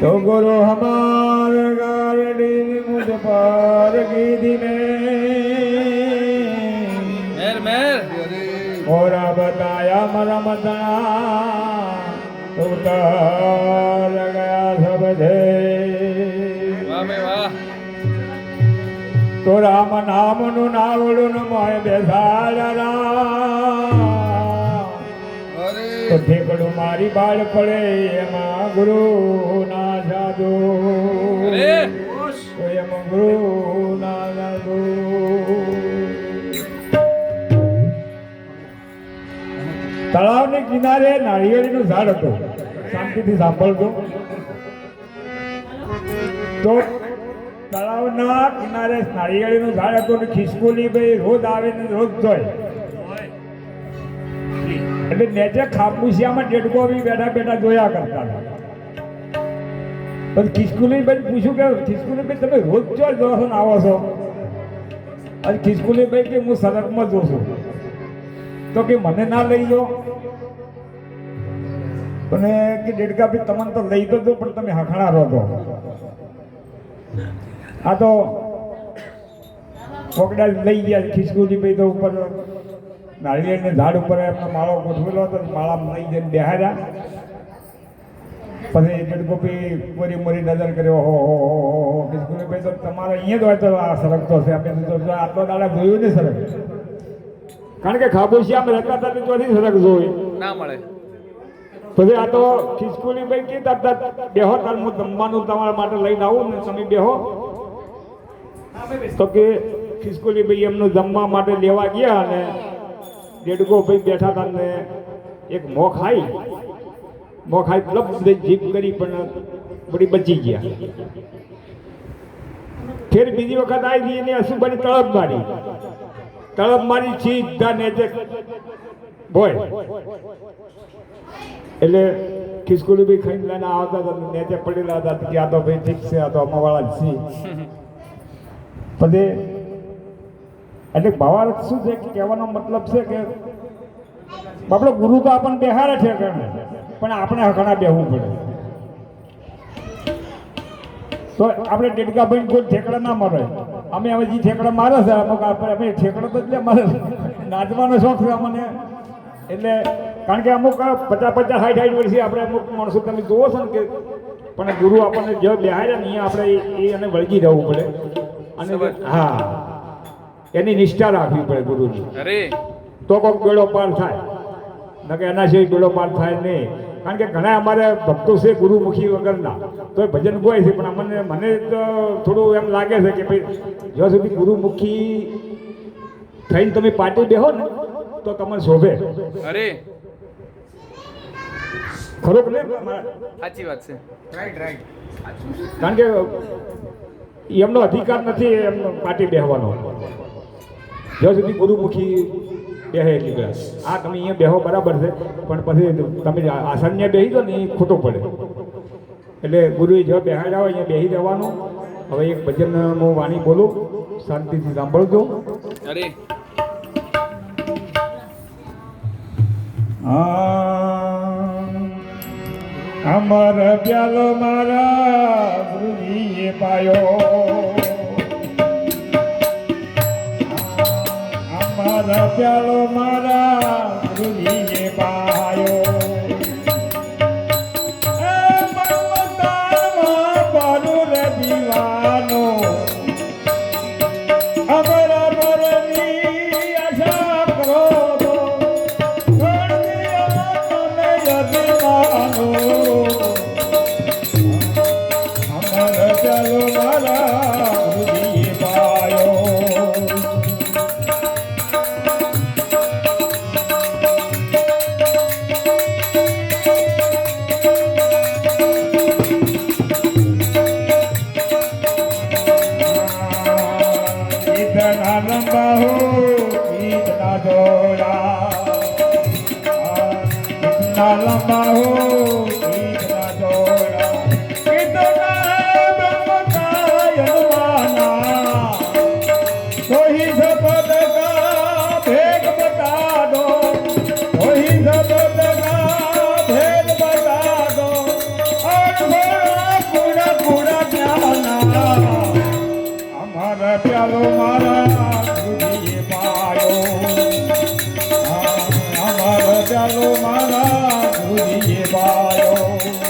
तो गुरु हमार गाड़ी मुझ पर गिरी में और बताया मरम तो उतर गया सब दे तो राम नाम नु नावड़ू मोय बेसाड़ा तो ठेकड़ू मारी बाल पड़े एमा गुरु ना जादू तो एम गुरु ना जादू તળાવની કિનારે નાળિયેરીનું ઝાડ હતું. શાંતિથી સાંભળજો. તો તળાવના કિનારે નાળિયેરીનું ઝાડ હતું ને ખિસકોલી ભાઈ રોજ આવે ને રોજ જોય. એટલે નેચે ખાપુસિયામાં ડેડકો બી બેઠા બેઠા જોયા કરતા હતા. પછી ખિસકોલી ભાઈ પૂછ્યું કે ખિસકોલી ભાઈ તમે રોજ જો આવો છો? અને ખિસકોલી ભાઈ કે હું સડકમાં જોઉં છું. તો કે મને ના લઈ જાઓ. અને કે ડેડકા ભાઈ તમને તો લઈ દો પણ તમે હખણા રહો છો. આ તો કોકડા લઈ ગયા. ખિસકોલી ભાઈ તો ઉપર નાળિયેરને ઝાડ ઉપર એમનો માળો ગોઠવેલો હતો. માળામાં લઈ જઈને બેહાર્યા. પછી ડેડકો ભાઈ મોરી મોરી નજર કર્યો. હો ખિસકોલી ભાઈ તો તમારે અહીંયા જ હોય તો આ સરકતો છે. આપણે તો આટલો દાડા જોયું ને સરક. કારણ કે ખાબોશિયામાં રહેતા હતા તો ચોથી સરક જોઈ ના મળે. પછી આ તો ખિસકોલી ભાઈ કીધા બેહો તાર હું જમવાનું તમારા માટે લઈને આવું ને તમે બેહો. તો કે ખિસકોલી ભાઈ એમનું જમવા માટે લેવા ગયા અને ડેડકો ભાઈ બેઠા હતા ને એક મોં ખાઈ લપ જીભ કરી પણ બધી બચી ગયા. ફેર બીજી વખત આવી એને અશુભાની તળપ મારી સીધા નેચે બોય. એટલે ખિસકોલી ભાઈ ખાઈને લઈને આવતા હતા નેચે પડેલા હતા કે આ તો ભાઈ ઠીક છે, આ તો અમાવાળા જ છે. પછી એટલે ભાવાર્થ શું છે કે કહેવાનો મતલબ છે કે આપણો ગુરુ તો આપણને બેહાડે છે પણ આપણે હકણા બેહવું પડે. તો આપણે ડેડકાભાઈ કોઈ ઠેકડા ના મારે. અમે હવે જે ઠેકડા મારે છે અમુક અમે ઠેકડો તો એટલે મારે નાચવાનો શોખ છે અમને. એટલે કારણ કે અમુક 50-60 વર્ષથી આપણે અમુક માણસો તમે જોવો છો ને કે પણ ગુરુ આપણને જે બેહાડ્યા ને અહીંયા આપણે એ એને વળગી રહેવું પડે. અને હા એની નિષ્ઠા રાખવી પડે ગુરુની. તો કોઈક બેડો પાર થાય નકે એના સિવાય બેડો પાર થાય નહીં. કારણ કે ઘણા અમારે ભક્તો છે ગુરુમુખી વગરના તો ભજન ગોય છે પણ મને તો થોડું એમ લાગે છે કે ભાઈ જ્યાં સુધી ગુરુમુખી થઈને તમે પાટી બેહો ને તો તમને શોભે. અરે ખરો કે સાચી વાત છે. રાઈટ. કારણ કે એમનો અધિકાર નથી એમનો પાટી બેહવાનો જ્યાં સુધી ગુરુમુખી બેહે એટલી ગયા. આ તમે અહીંયા બેહો બરાબર છે પણ પછી તમે આસન્ય બેસી દો ને એ ખોટો પડે. એટલે ગુરુએ જો બેહાડ્યા હોય અહીંયા બેસી રહેવાનું. હવે એક ભજન હું વાણી બોલું, શાંતિથી સાંભળજો. અરે અમર પ્યાલો મારા ગુરુજીએ પાયો. પ્યાલો મારા ગુરુજીએ પાયો. પરું રે દીવાનો અમરા બરની આશા કરો તમે યજમાનો. અમર ચાલો મારા ગુરુજીએ પાયો. પ્યાલો મારા ગુરુજીએ પાયો અમારો પ્યાલો મારા ગુરુજીએ પાયો